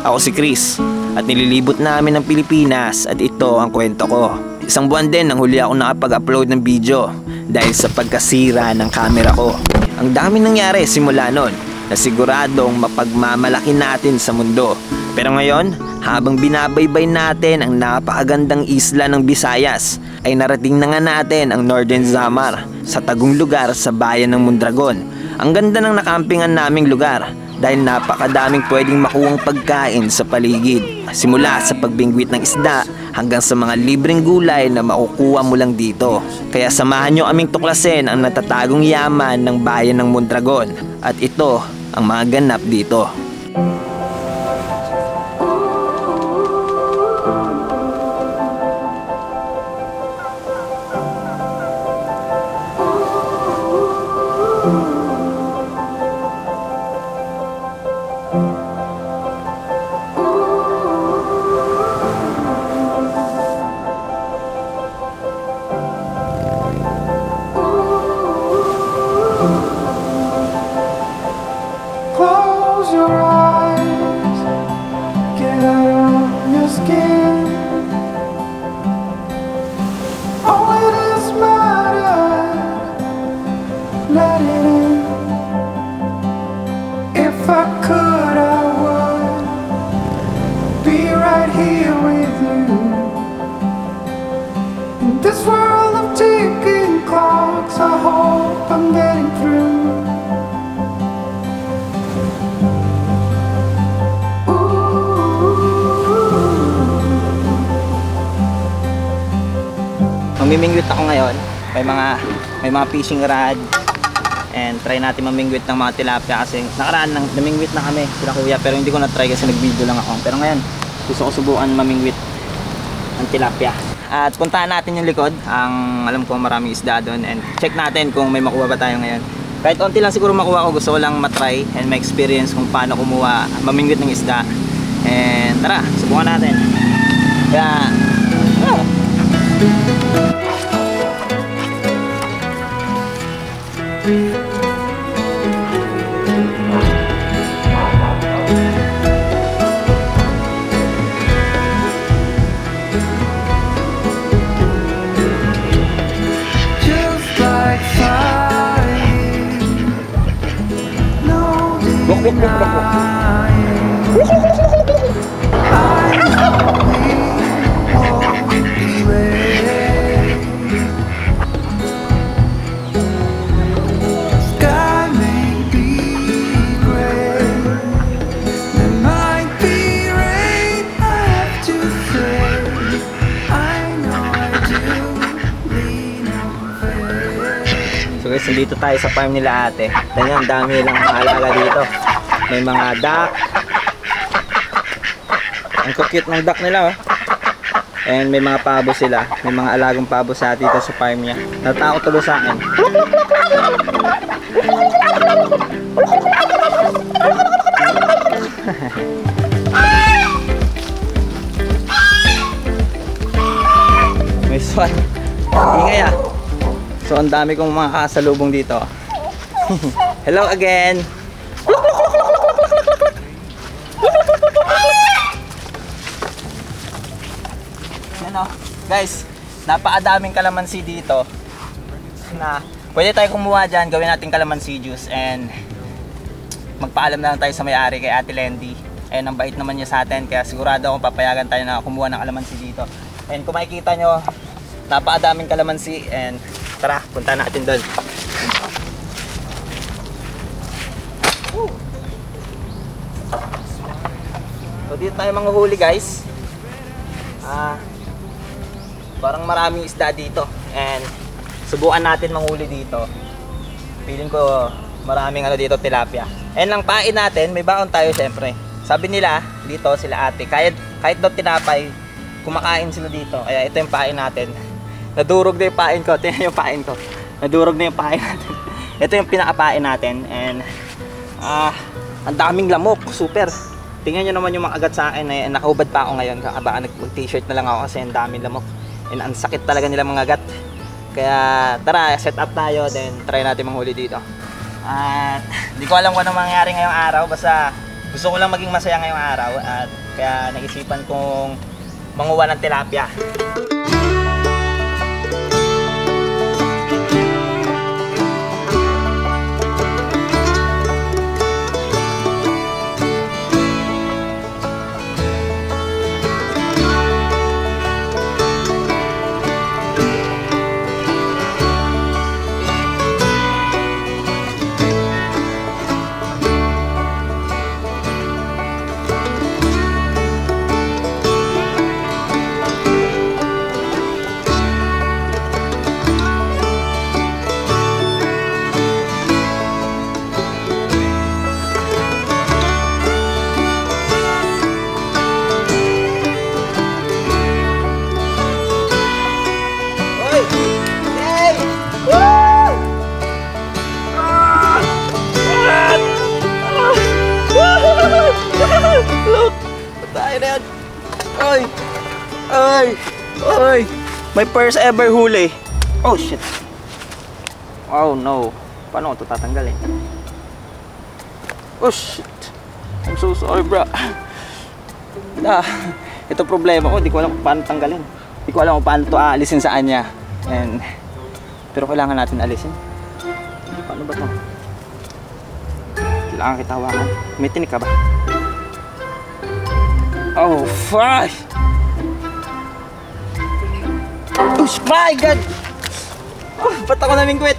Ako si Chris at nililibot namin ng Pilipinas at ito ang kwento ko. Isang buwan din nang huli ako nakapag-upload ng video dahil sa pagkasira ng camera ko. Ang dami nangyari simula nun na siguradong mapagmamalaki natin sa mundo. Pero ngayon, habang binabaybay natin ang napakagandang isla ng Visayas, ay narating na nga natin ang Northern Samar sa tagong lugar sa bayan ng Mondragon. Ang ganda ng nakampingan naming lugar dahil napakadaming pwedeng makuhang pagkain sa paligid. Simula sa pagbingwit ng isda hanggang sa mga libreng gulay na makukuha mo lang dito. Kaya samahan nyo aming tuklasin ang natatagong yaman ng bayan ng Mondragon. At ito ang mga ganap dito. Close your eyes, get out of your skin. Oh, it is matter, let it in. If I could, I would be right here with you. In this world of ticking clocks, I hope I'm getting through. Mamimingwit ako ngayon. May mga fishing rod and try natin mamingwit ng mga tilapia kasi nakaraan nang namingwit na kami sila kuya pero hindi ko na try kasi nag-video lang ako. Pero ngayon gusto ko subukan mamingwit ng tilapia. At puntahan natin yung likod. Alam ko maraming isda doon and check natin kung may makuha ba tayo ngayon. Kahit onti lang siguro makuha ko, gusto ko lang matry and ma-experience kung paano kumuha, mamingwit ng isda. And tara, subukan natin. Kaya so dito tayo sa farm nila ate. Ganyan, dami lang mga alaga dito. May mga duck. Ang cute ng duck nila oh. And may mga pabo sila. May mga alagang pabo sa dito sa farm niya. Natakot tuloy sa akin. May swan. Ingay ah. So ang dami kong mga kasalubong dito. Hello again. Ano, guys, napakadaming kalamansi dito. Na pwede tayo kumuha diyan, gawin natin kalamansi juice and magpaalam na lang tayo sa may-ari kay Ate Lendy. And ang bait naman niya sa atin kaya sigurado akong papayagan tayo na kumuha ng kalamansi dito. And kung makikita nyo, napakadaming kalamansi and tara, punta natin doon. So dito tayo manguhuli guys. Parang maraming isda dito and subukan natin manghuli dito. Feeling ko maraming ano dito, tilapia. And lang pain natin, may baon tayo syempre. Sabi nila dito sila ate, kahit daw tinapay, kumakain sila dito. Kaya ito yung pain natin. Nadurog na yung pain ko. Tingnan yung pain ko. Nadurog na yung pain natin. Ito yung pinakapain natin. And ang daming lamok. Super. Tingnan nyo naman yung mga agat sa akin. Nakaubad pa ako ngayon. Baka nag-t-shirt na lang ako kasi ang daming lamok. And ang sakit talaga nila mga agat. Kaya tara, set up tayo. Then try natin manghuli dito. At hindi ko alam kung ano mangyari ngayong araw. Basta Gusto ko lang maging masaya ngayong araw at kaya naisipan kong manguha ng tilapia. Look! Tayo na yan! Ay! Ay! Ay! My first ever huli! Oh shit! Oh no! Paano ko ito tatanggalin? Oh shit! I'm so sorry bro! Ito problema ko, di ko alam kung paano tanggalin. Di ko alam kung paano ito aalisin sa kanya. Pero kailangan natin alisin. Paano ba ito? Kailangan kita hawakan. May tinik ka ba? Oh, fuck! Oh, my God! Oh, ba't ako namingkwit?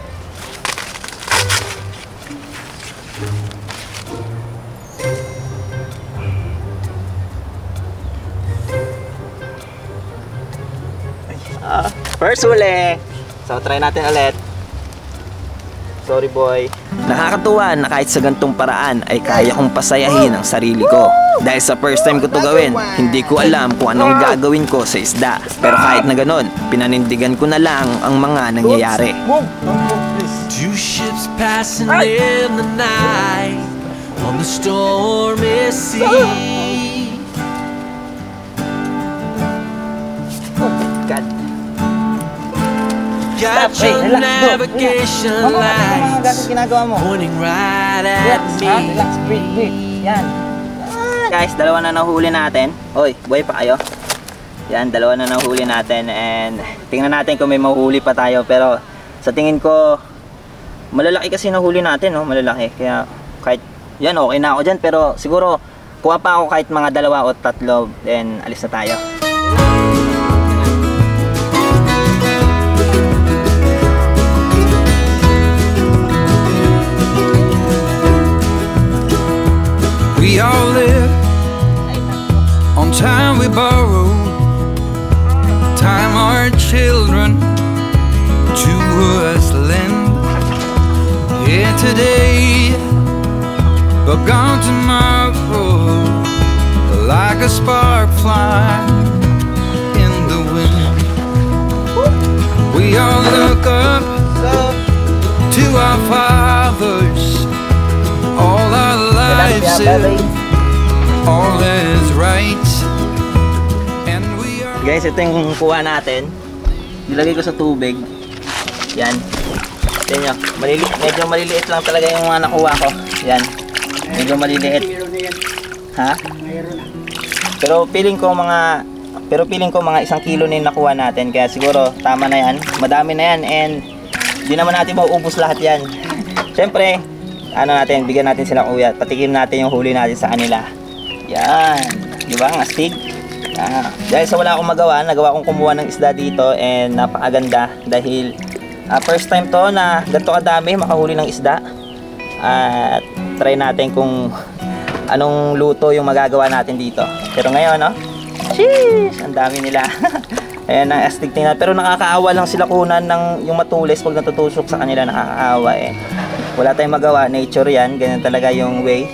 First huli! So, try natin ulit. Sorry boy. Nakakatuwa na kahit sa gantong paraan ay kaya kong pasayahin ang sarili ko. Dahil sa first time ko to gawin, hindi ko alam kung anong gagawin ko sa isda. Pero kahit na ganon, pinanindigan ko na lang ang mga nangyayari. Two ships passing in the night on the stormy sea. Oh my God. Got your navigation lights pointing right at me. Relax, breathe. Yan. Guys, dalawa na nahuli natin. Oy, buhay pa kayo? Yan, dalawa na nahuli natin. And tingnan natin kung may mahuhuli pa tayo. Pero sa tingin ko, malalaki kasi nahuli natin, no? Malalaki. Kaya kahit, yan, okay na ako dyan. Pero siguro, kuha pa ako kahit mga 2 o 3. Then, alis na tayo. We all live on time we borrow, time our children to us lend. Here today, but gone tomorrow, like a spark flying in the wind. We all look up to our fathers. All our lives is all is right. And we are. Guys, ito yung kuha natin. Nilagay ko sa tubig. Yan. Tingnan nyo. Medyo maliliit lang talaga yung mga nakuha ko. Yan. Medyo maliliit. Ha? Pero feeling ko mga 1 kilo na yung nakuha natin. Kaya siguro tama na yan. Madami na yan. And di naman natin mauubos lahat yan. Siyempre, bigyan natin sila kuya. Patikim natin yung huli natin sa kanila. Yan. Di ba? Ang astig. Dahil sa wala akong magawa, nagawa kong kumuha ng isda dito. And napakaganda. Dahil first time to na ganito kadami makahuli ng isda. At try natin kung anong luto yung magagawa natin dito. Pero ngayon, no? Sheesh! Ang dami nila. Ayan, ang astig tingnan. Pero nakakaawa lang sila kunan ng yung matulis pag natutusok sa kanila. Nakakaawa eh. Wala tayong magawa, nature yan, ganyan talaga yung way.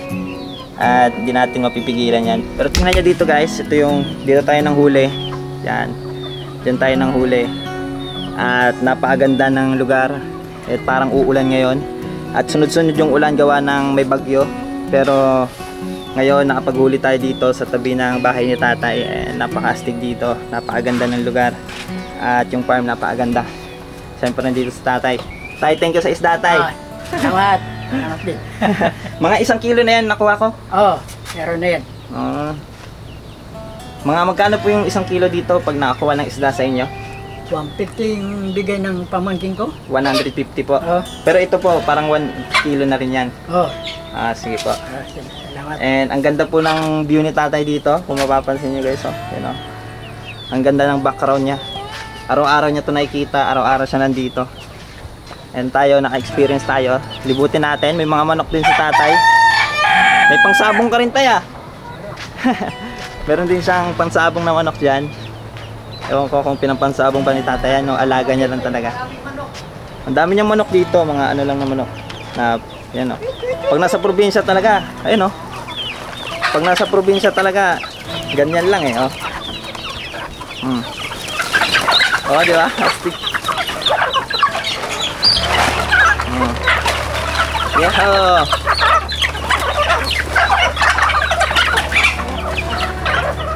At hindi natin mapipigilan yan. Pero tingnan nyo dito guys, dito tayo ng huli. Yan, dyan tayo ng huli. At napakaganda ng lugar. At parang uulan ngayon. At sunod-sunod yung ulan gawa ng may bagyo. Pero ngayon nakapaghuli tayo dito sa tabi ng bahay ni tatay. Napakastig dito, napakaganda ng lugar. At yung farm napakaganda. Siyempre nandito sa tatay. Tay, thank you sa isda tay. Salamat. Salamat din. Mga 1 kilo na yan nakuha ko. Oh. Meron na yan. Mga magkano po yung 1 kilo dito pag nakakuha ng isda sa inyo? 150 yung bigay ng pamangking ko. 150 po. Oo. Pero ito po, parang 1 kilo na rin yan. Oo. Sige po. Salamat. And ang ganda po ng view ni tatay dito, kung mapapansin nyo guys, you know. Ang ganda ng background niya. Araw-araw niya ito nakikita, araw-araw siya nandito. And tayo, naka-experience tayo. Libutin natin, may mga manok din si tatay. May pangsabong ka rin tayo. Meron din siyang pansabong na manok dyan. Ewan ko kung pinampansabong pa ni tatay yan, no? Alaga niya lang talaga. Ang dami niyang manok dito, mga ano lang na manok. Na, yan o. Pag nasa probinsya talaga, ayun o. Pag nasa probinsya talaga, ganyan lang eh, o. O, di ba? Astig. Yeho!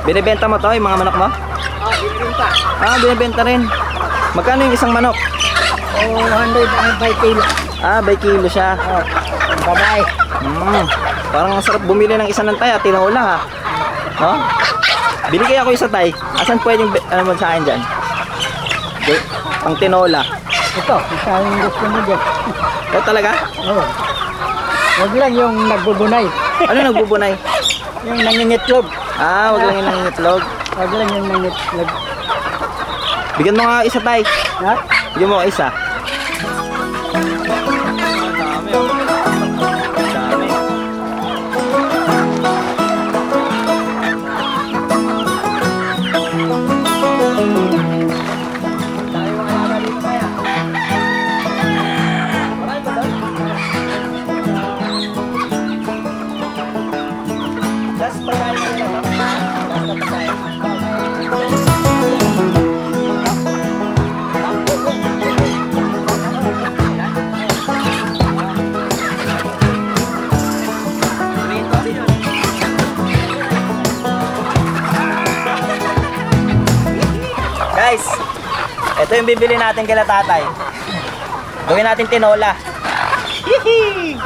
Binibenta mo to, yung mga manok mo? Binibenta. Binibenta rin. Magkano yung isang manok? 200 by kilo. By kilo siya. Babae. Parang ang sarap bumili ng isa ng tay, tinola ha. No? Binigay ako isa tay. Asan pwedeng ano mo sa akin dyan? Pang tinola. Ito, yung gusto mo dyan. Ito talaga? Oo. Huwag lang yung nagbubunay. Ano nagbubunay? Yung nangingitlog. Wag lang yung nangingitlog. Huwag lang yung nangingitlog. Bigyan mo nga isa tay. Ha? Bigyan mo nga isa. Dami. Guys, ito yung bibili natin kila tatay. Gawin natin tinola. Hihi!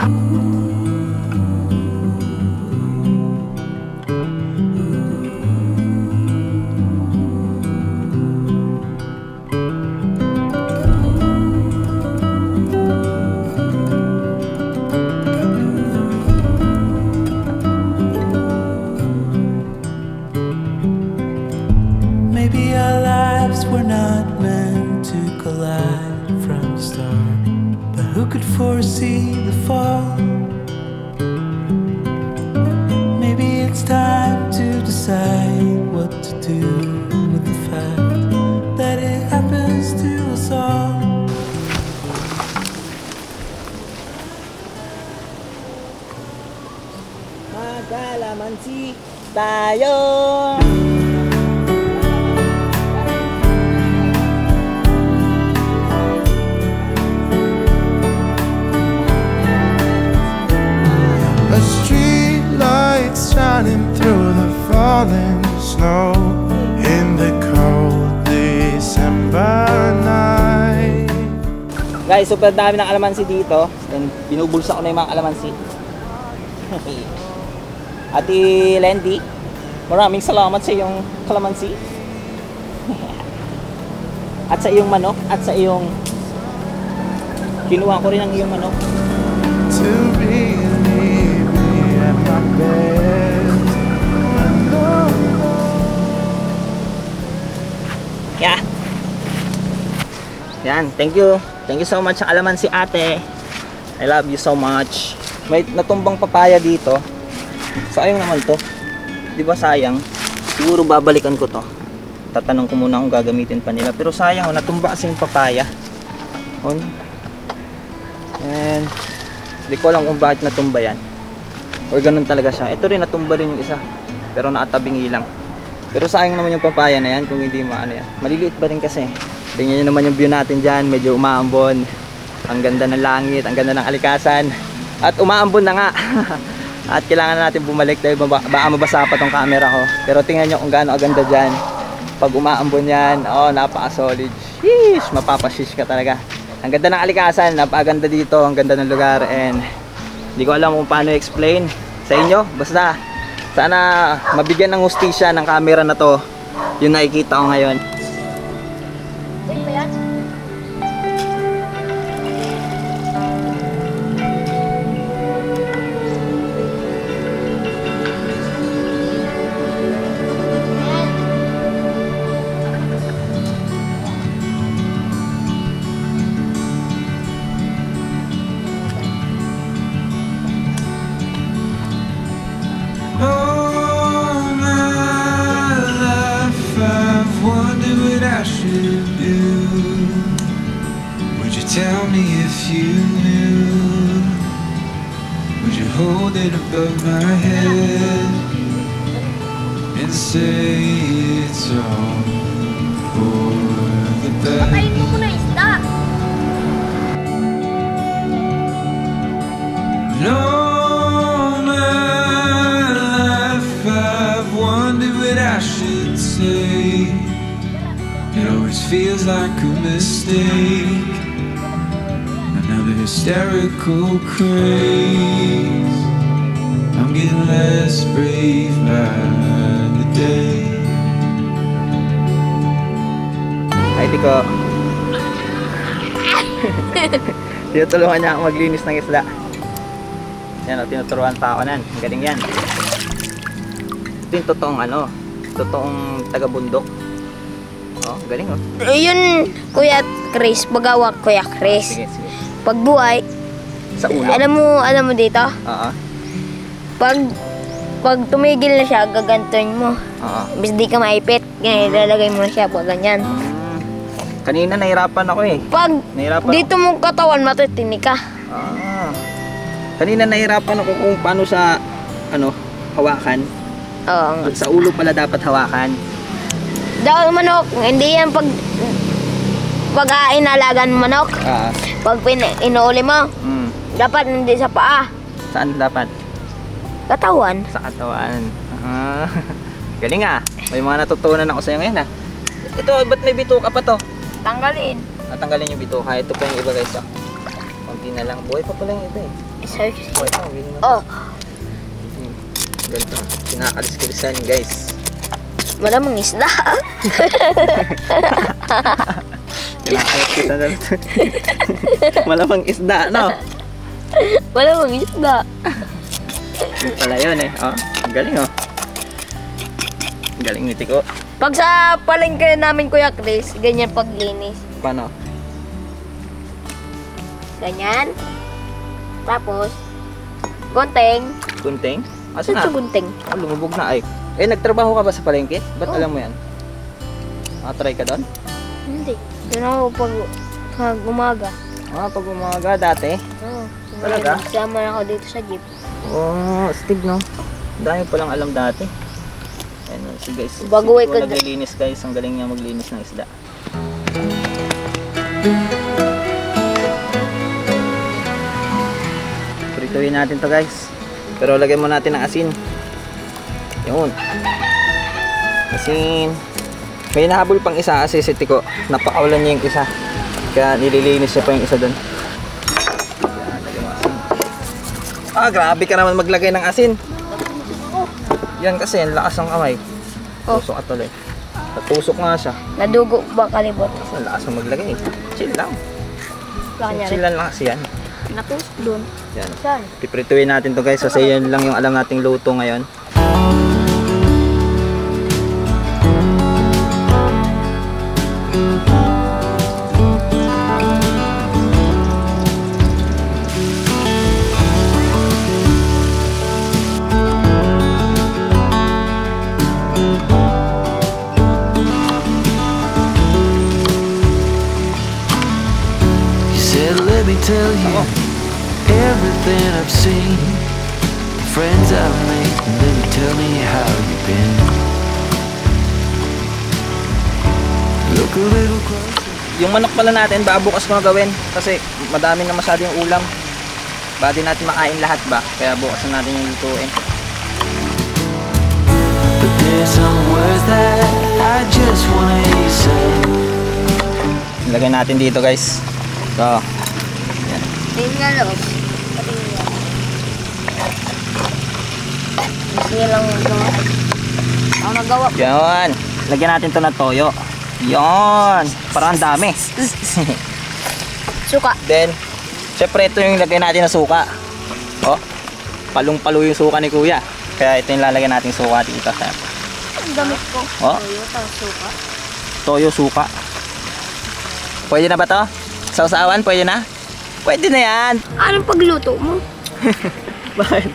Maybe our lives were not meant to collide from the start, but who could foresee the fall? Maybe it's time to decide what to do with the fact that it happens to us all. Magkalamansi tayo! A street light shining through the falling snow in the cold December night. Guys, super dami ng kalamansi dito. And binubulsa ko na yung mga kalamansi. Ate Lendy, maraming salamat sa iyong kalamansi. At sa iyong manok. At sa iyong... Kinuha ko rin ang iyong manok. To believe me at my best. Yeah. Yan, thank you. Thank you so much sa kalamansi ate. I love you so much. May natumbang papaya dito. Sayang naman to. Di ba sayang? Siguro babalikan ko to. Tatanong ko muna kung gagamitin pa nila. Pero sayang, natumba kasi yung papaya. And hindi ko alam kung bakit natumba yan. Or ganun talaga siya. Ito rin, natumba rin yung isa. Pero nakatabingi lang. Pero sayang naman yung papaya na yan kung hindi maano yan. Maliliit ba rin kasi. Tingnan nyo naman yung view natin dyan. Medyo umaambon. Ang ganda ng langit. Ang ganda ng alikasan. At umaambon na nga. At kailangan natin bumalik dahil baka mabasa pa tong camera ko. Pero tingnan nyo kung gaano aganda dyan. Pag umaambon yan, napaka-solid. Sheesh! Mapapashish ka talaga. Ang ganda ng alikasan, napakaganda dito, ang ganda ng lugar, and hindi ko alam kung paano i-explain sa inyo. Basta, Sana mabigyan ng hustisya ng camera na to. Yung nakikita ko ngayon. All my life I've wondered what I should do. Would you tell me if you knew? Would you hold it above my head and say it's all for the best? Pakain mo muna isda. No, my life I've wondered what I should say. It always feels like a mistake. Another hysterical craze. I'm getting less brave by the day. Ay, Tiko. Tinutulungan niya ako maglinis ng isda. Yan o, tinuturuan pa ako nan. Ang galing yan. Ito yung totoong totoong taga-bundok. Oh, galing oh. Yun, Kuya Chris, bagawak Kuya Chris. Sige, sige. Pagbuhay, Sa ulo. alam mo dito, Oo. pag tumigil na siya, gagantuin mo. Oo. Bis di ka maipit, ganyan, ilalagay mo na siya, pag ganyan. Kanina nahirapan ako eh. Pag Nahirapan dito mong katawan, matitinig ka. Ah. Kanina nahirapan ako kung paano sa hawakan. Oo. Sa ulo pala dapat hawakan. Daw manok, hindi yan pag inalagan manok, Ah. pag inuuli mo, dapat hindi sa paa, Saan dapat? katawan. Sa katawan. Ah. Galing ah. May mga natutunan ako sa'yo ngayon ah. Ito, ba't may bituka pa to? Tanggalin. Natanggalin yung bituka. Ito pa yung iba guys ah. Konti na lang. Buhay pa pala yung iba eh. Buhay pa. Willing na. Oh, Ganito. Kinakalis-kalisan guys. malamang isda. Kinakalis kita na ito. Malamang isda, no? Malamang isda. Yung pala yun eh. Oh, ang galing oh. Ang galing ni Tiko. Pag sa palengke namin, Kuya Chris, ganyan paglinis. Paano? Ganyan. Tapos, gunting. Gunting? Asa Saan na? sa gunting? Ah, lumubog na ay. Eh, nagtrabaho ka ba sa palengke? Ba't Oo. alam mo yan? Try ka doon? Hindi. Doon ako pag umaga. Pag umaga dati. Oo. Talaga? Sama ako dito sa jeep. Oh, astig no? Dahil palang alam dati. Ayun, si guys. Bago Si ka- naglilinis guys. Ang galing niya maglinis ng isda. Prituin natin to guys. Pero lagyan mo natin ng asin. Yun. Asin. May nahabol pang isa kasi si Tiko. Napakawalan niya yung isa. Kaya nililinis niya pa yung isa doon. Grabe ka naman maglagay ng asin. Yan kasi, ang lakas ng kamay. Oh. Tusok ka tuloy. Natusok nga siya. Nadugo ba kalibot? Kasi ang lakas ng maglagay. Chill lang. Kanya Chill rin. lang kasi yan. Natusok doon. Yan. Saan? Piprituin natin to guys kasi yan lang yung alam nating luto ngayon. You said, let me tell you everything I've seen, the friends I've made, and let me tell me how you've been. Look a little closer. Yung manok pala natin, baka bukas ko na gawin kasi madami na masyado yung ulam. Baka di natin makain lahat ba? Kaya bukas na natin yung lutuin. But there's some words that I just wanna hear you say. Ilagay natin dito guys. So, Tingnan nga loob. Sige lang yung gawa. Ako nagawa. Yan. Lagyan natin to ng toyo. Yan. Parang ang dami. Suka. Then, syempre ito yung lagyan natin na suka. Oh, palong-palo yung suka ni Kuya. Kaya ito yung lalagyan natin suka dito. Ang damit ko. Oh, Toyo, tapos suka. toyo, suka. Pwede na ba to? Sausawan, pwede na? Pwede na yan. Anong pagluto mo? Bakit?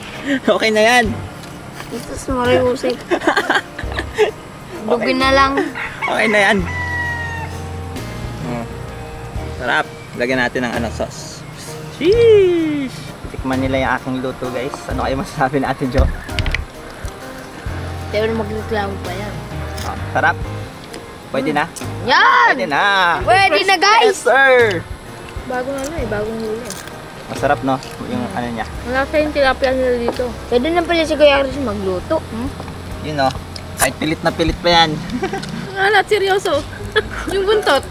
Okay na yan. Tapos mariusip. Dugin na lang. Okay na yan. Sarap. Lagyan natin ng sauce. Sheesh! Tikman nila yung aking luto, guys. Ano kayo masasabi natin, Jo? Tayo na magreklamo pa yan. Oh, sarap. Pwede na? Yan! Pwede na. Pwede na, guys! Yes, sir! Bagong bagong huli. Masarap, no? Yung ano niya. Wala sa yung tilapia nila dito. Pwede na pala si Kuya Chris magluto. Yun, no? Kahit pilit na pilit pa yan. Alat, seryoso. Yung buntot.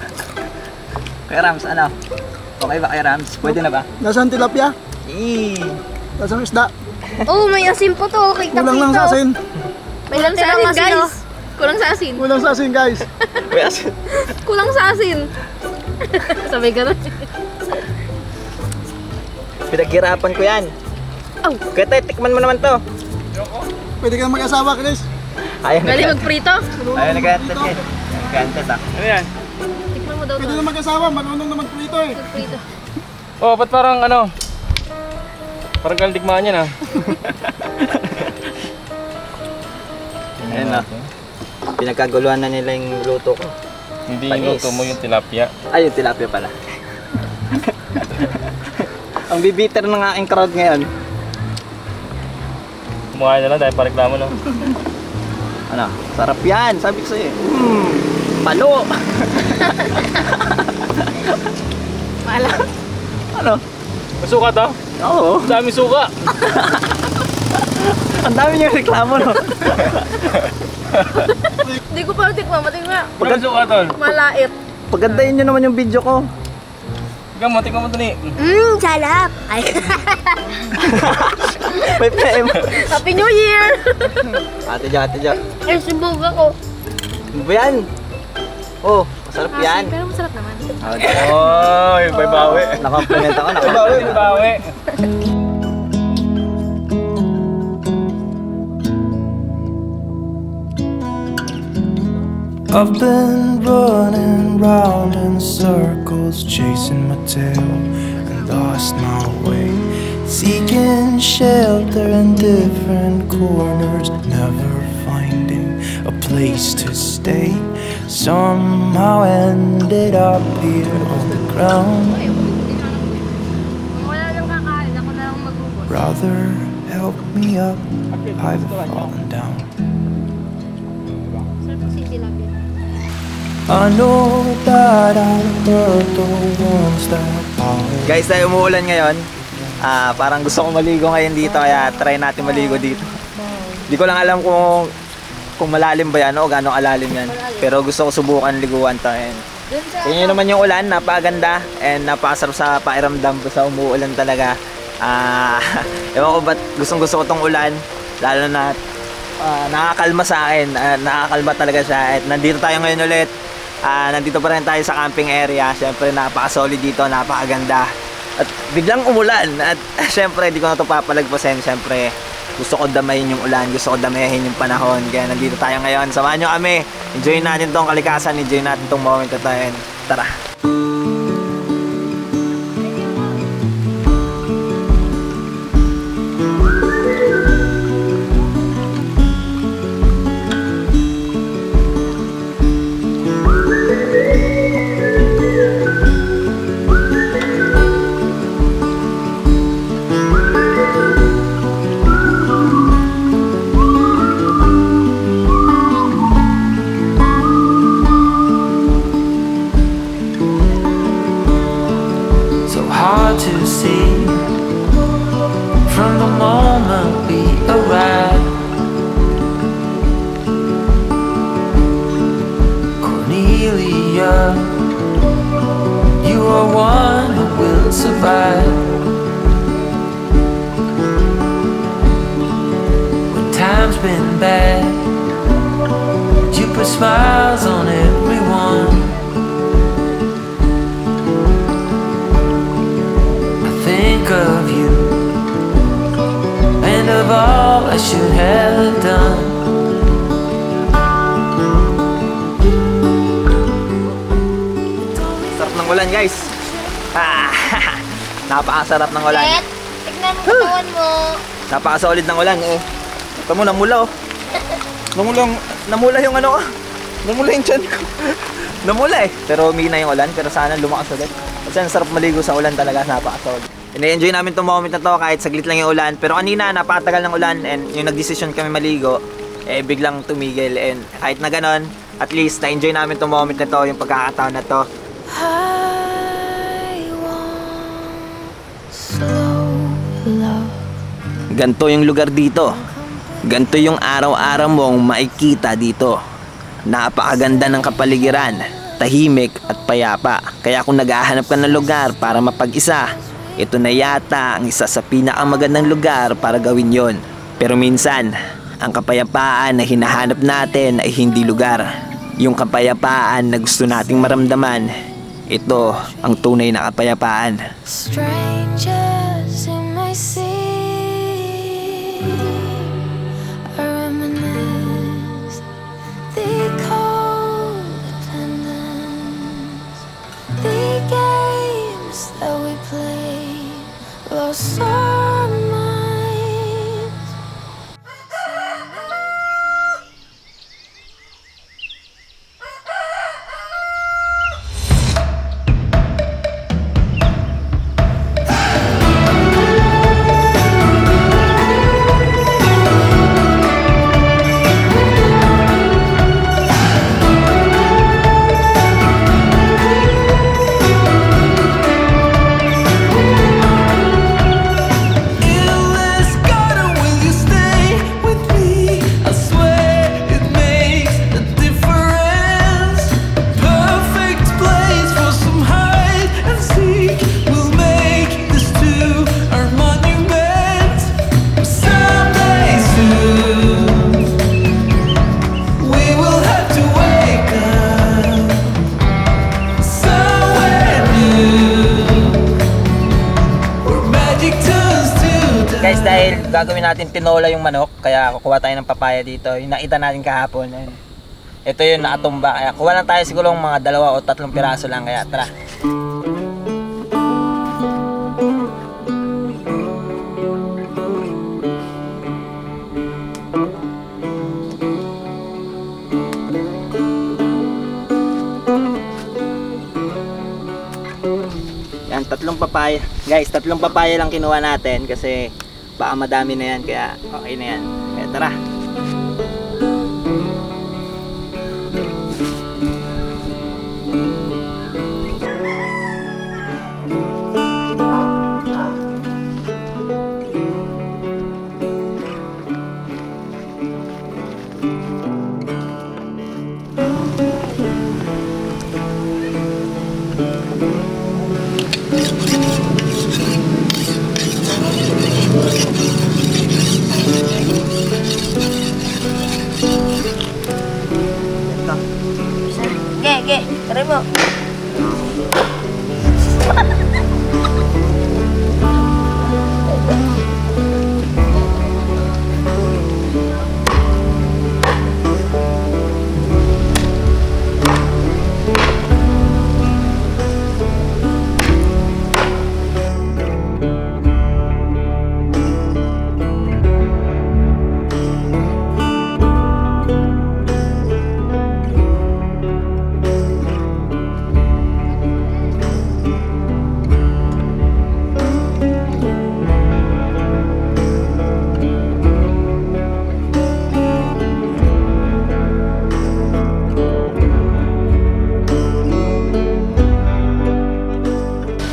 Kaya Rams, ano? Okay ba kay Rams? Pwede na ba? Nasaan tilapia? Nasaan isda? Oh, may asin po to. Kita Kulang lang sa asin. May lang sa asin, guys. Kulang sa asin. Kulang sa asin, guys. Kulang sa asin. Sabay ganun. Pinaghirapan ko yan. Oh. Kaya tayo, tikman mo naman to. Pwede ka mag-asawa, Chris. Ayaw na Galing ganyan. magprito. Ayaw na ganyan. Ganyan, ah. Ano yan? Tikman mo daw Pwede to. na mag-asawa, marunong na magprito eh. Magprito. Oh, ba't parang ano? Parang kaldigmaan yan ah. Ayun na. Pinagkaguluhan na nila yung luto ko. Hindi Panis. yung luto mo yung tilapia. Ay, yung tilapia pala. Ang bibiter ng aking crowd ngayon. Kumakain na lang dahil pareklamo no. Ano? Sarap yan. Sabi ko sa'yo. Palo! Pala. Ano? Masuka to? Oo. Ang dami suka. Ang dami niyong reklamo, no? Hindi ko pa tikman. Matingnan. Pagka suka to. Malait. Pagandahin niyo naman yung video ko. Tingnan mo ito ni. Sarap. Ay. May PM. Happy New Year! Ate Jo, ate Jo. Ay, subog ako. Ano ba yan? Oh, masarap yan. Pero masarap naman. Oh, yung bawi. Nakompliment ako. Bawi. I've been running round in circles, chasing my tail and lost my way, seeking shelter in different corners, never finding a place to stay. Somehow ended up here on the ground. Wala lang kakain. Ako na lang magugod. Brother, help me up, I've fallen down. Sarap si tilapia. I know that I've hurt the ones that I Guys, dahil umuulan ngayon, parang gusto kong maligo ngayon dito, kaya try natin maligo dito. Hindi ko lang alam kung malalim ba yan o gano'ng alalim yan. Pero gusto ko subukan liguan to. And yun naman yung ulan, napakaganda and napakasarap sa pairamdam sa umuulan talaga. Ewan ko ba't gustong gusto ko tong ulan, lalo na nakakalma sa akin, nakakalma talaga siya. At nandito tayo ngayon ulit. Nandito pa rin tayo sa camping area. Siyempre napaka-solid dito, napakaganda. At biglang umulan. At siyempre di ko na ito papalagpasin. Siyempre gusto ko damayin yung ulan, gusto ko damayin yung panahon. Kaya nandito tayo ngayon. Samahan nyo kami. Enjoy natin tong kalikasan, enjoy natin tong moment na tayo. Tara! Hard to see from the moment we arrived. Cornelia, you are one who will survive when times been bad. You put smiles on everyone. I think of you and of all I should have done. Sarap ng ulan, guys. Napakasarap ng ulan. Ed, tignan mo katawan mo. Napakasolid ng ulan eh. Ito mo, namula oh. Namula yung ano ko. Namula yung tiyan ko. Namula eh. Pero umina yung ulan, pero sana lumakas ulit. Kasi ang sarap maligo sa ulan talaga, napakasolid. Ina-enjoy namin itong moment na to kahit saglit lang yung ulan. Pero kanina, napakatagal ng ulan and yung nagdesisyon kami maligo, eh biglang tumigil. And kahit na ganon, at least na-enjoy namin itong moment na to, yung pagkakataon na to. I want slow love. Ganto yung lugar dito. Ganto yung araw-araw mong makikita dito. Napakaganda ng kapaligiran, tahimik at payapa. Kaya kung naghahanap ka ng lugar para mapag-isa, ito na yata ang isa sa pinakamagandang lugar para gawin yon. Pero minsan, ang kapayapaan na hinahanap natin ay hindi lugar. Yung kapayapaan na gusto nating maramdaman, ito ang tunay na kapayapaan. Strangers in my sea. I reminisce the cold attendance, the games that we played, lost our minds. Guys, dahil gagawin natin tinola yung manok, kaya kukuha tayo ng papaya dito. Yung nakita natin kahapon. Ito yung nakatumba. Kaya kuha lang tayo siguro mga 2 o 3 piraso lang. Kaya tara. Yan, 3 papaya. Guys, 3 papaya lang kinuha natin kasi baka madami na yan, kaya okay na yan. Kaya tara. Ge, try mo.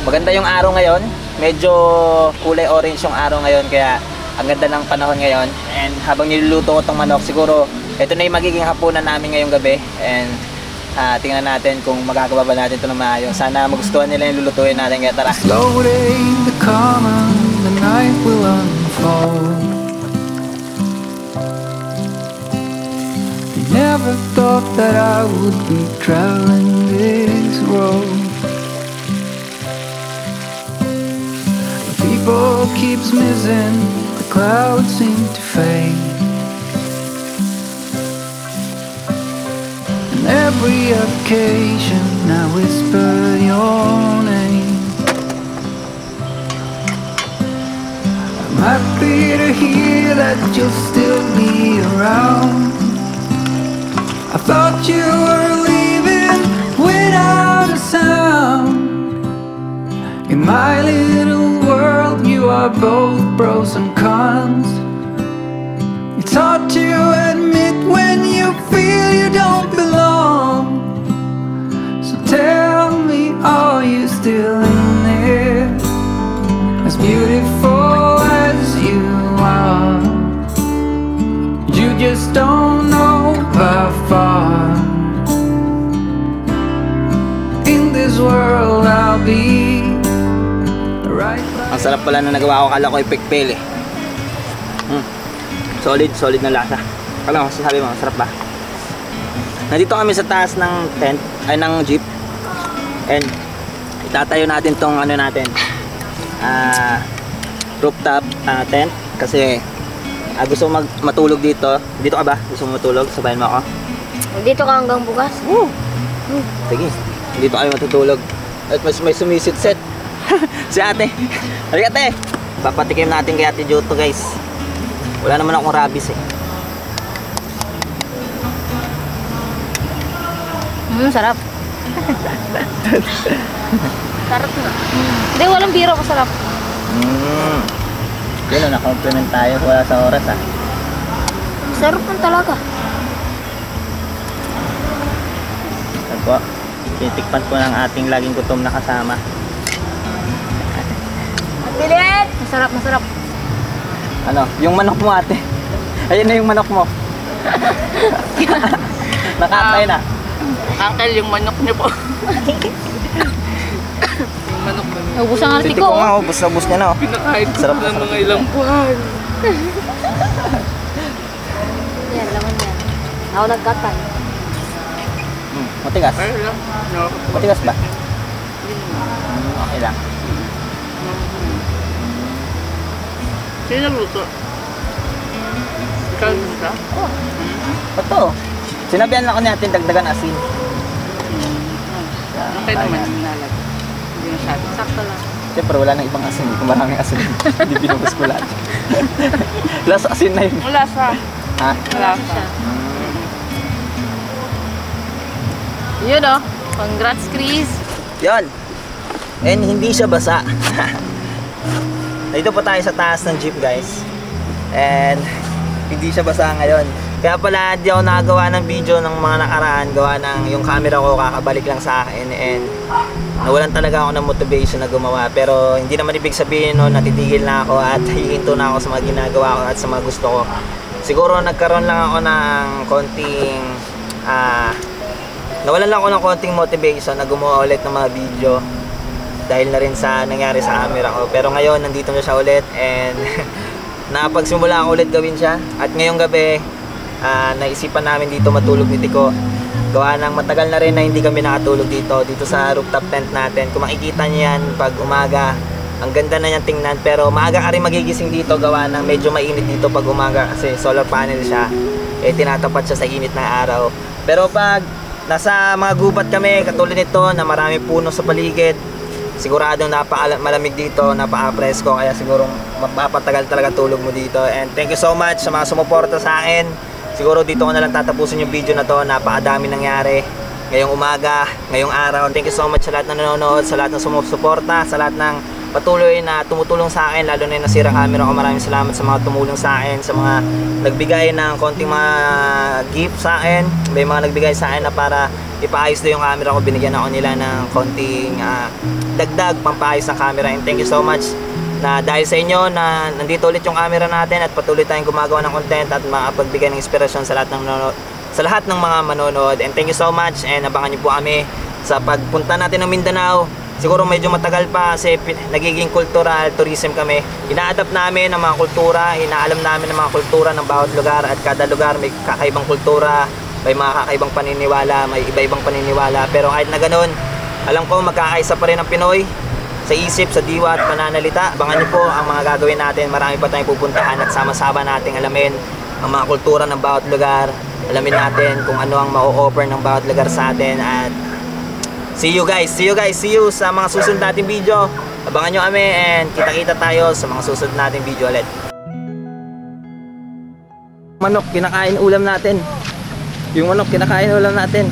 Maganda yung araw ngayon. Medyo kulay orange yung araw ngayon, kaya ang ganda ng panahon ngayon. And habang niluluto ko tong manok, siguro ito na yung magiging hapunan namin ngayong gabi. And tingnan natin kung magagawa ba natin ito na maayos. Sana magustuhan nila yung lulutuin natin, kaya tara. Slowly the calm and the night will unfold. Never thought that I would be traveling this road. People keeps missing, the clouds seem to fade. On every occasion I whisper your name. I'm happy to hear that you'll still be around. I thought you were leaving without a sound. In my little world you are both pros and cons. It's hard to admit when you feel you don't belong. So tell me, are you still in there? As beautiful as you are, you just don't know how far. In this world I'll be right by. Ang sarap pala na nagawa ko, kala ko ipekpel eh. Solid na lasa. Ano masasabi mo, sarap ba? Nandito kami sa taas ng tent, ay ng jeep. And itatayo natin tong ano natin, rooftop tent. Kasi gusto ko matulog dito. Dito ka ba? Gusto mo matulog? Sabayan mo ako? Dito ka hanggang bukas? Sige, dito kayo matutulog. At may sumisit-set. Si ate. Halika ate. Papatikim natin kay Ate Joto guys. Wala naman akong rabies eh. Sarap. Sarap na. Hindi, walang biro, masarap. Yun, na-compliment tayo. Wala sa oras ah. Sarap na talaga. Ito po, titikpan po ng ating laging gutom na kasama. Pilit! Masarap. Ano, yung manok mo ate. Ayun na yung manok mo. Nakatay na. Uncle, yung manok niyo po. Yung manok mo. Ubus ang arte Titi ko. ko nga, ubus niya na. Pinakain ko Sarap na mga ilang buwan. Yan, laman yan. Ako nagkatan. Matigas? Ay, lang. Matigas ba? Okay lang. Sino nagluto? Ikaw nagluto? Ito. Sinabihan lang ko natin dagdagan asin. Okay naman yung nalag. Hindi masyado. Sakto lang. Siyempre wala nang ibang asin. Kung maraming asin, hindi binubos ko lahat. Last asin na yun. Wala sa. Ha? Wala sa. Yun o. Congrats, Chris. Yun. And hindi siya basa. Dito po tayo sa taas ng jeep guys. And hindi siya basa ngayon. Kaya pala di ako nakagawa ng video ng mga nakaraan. Gawa ng yung camera ko kakabalik lang sa akin. And nawalan talaga ako ng motivation na gumawa. Pero hindi naman ibig sabihin no, natitigil na ako at hihinto na ako sa mga ginagawa ko at sa mga gusto ko. Siguro nagkaroon lang ako ng konting nawalan lang ako ng konting motivation na gumawa ulit ng mga video. Dahil na rin sa nangyari sa camera ko. Pero ngayon, nandito na siya ulit. And napagsimula ako ulit gawin siya. At ngayong gabi, naisipan namin dito matulog ni Tiko. Gawa ng matagal na rin na hindi kami nakatulog dito sa rooftop tent natin. Kung makikita niyo yan pag umaga, ang ganda na niyang tingnan. Pero maaga ka rin magigising dito. Gawa ng medyo mainit dito pag umaga. Kasi solar panel siya. Tinatapat siya sa init ng araw. Pero pag nasa mga gubat kami, katulad nito na marami puno sa paligid, siguradong napaka-malamig dito, napaka-presko, kaya siguro mapapatagal talaga tulog mo dito. And thank you so much sa mga sumuporta sa akin. Siguro dito ko na lang tatapusin yung video na to. Napakadami nangyari ngayong umaga, ngayong araw. Thank you so much sa lahat ng nanonood, sa lahat ng sumusuporta, sa lahat ng patuloy na tumutulong sa akin, lalo na yung nasira camera ko. Maraming salamat sa mga tumulong sa akin, sa mga nagbigay ng konting mga gift sa akin. May mga nagbigay sa akin na para ipaayos na yung camera ko. Binigyan ako nila ng konting dagdag pampaayos ng camera. And thank you so much na dahil sa inyo na nandito ulit yung camera natin at patuloy tayong gumagawa ng content at makapagbigay ng inspirasyon sa lahat ng mga manonood. And thank you so much, and abangan niyo po kami sa pagpunta natin ng Mindanao. Siguro medyo matagal pa kasi nagiging cultural tourism kami. Ina-adapt namin ang mga kultura, inaalam namin ang mga kultura ng bawat lugar at kada lugar may kakaibang kultura. may mga kakaibang paniniwala, may iba-ibang paniniwala. Pero kahit na ganun, alam ko magkakaisa pa rin ang Pinoy sa isip, sa diwa at pananalita. Abangan niyo po ang mga gagawin natin. Marami pa tayong pupuntahan at sama-sama nating alamin ang mga kultura ng bawat lugar. Alamin natin kung ano ang ma-offer ng bawat lugar sa atin. At see you guys, see you sa mga susunod nating video. Abangan nyo kami and kita-kita tayo sa mga susunod nating video ulit. Manok, kinakain ulam natin. Yung manok, kinakain ulam natin.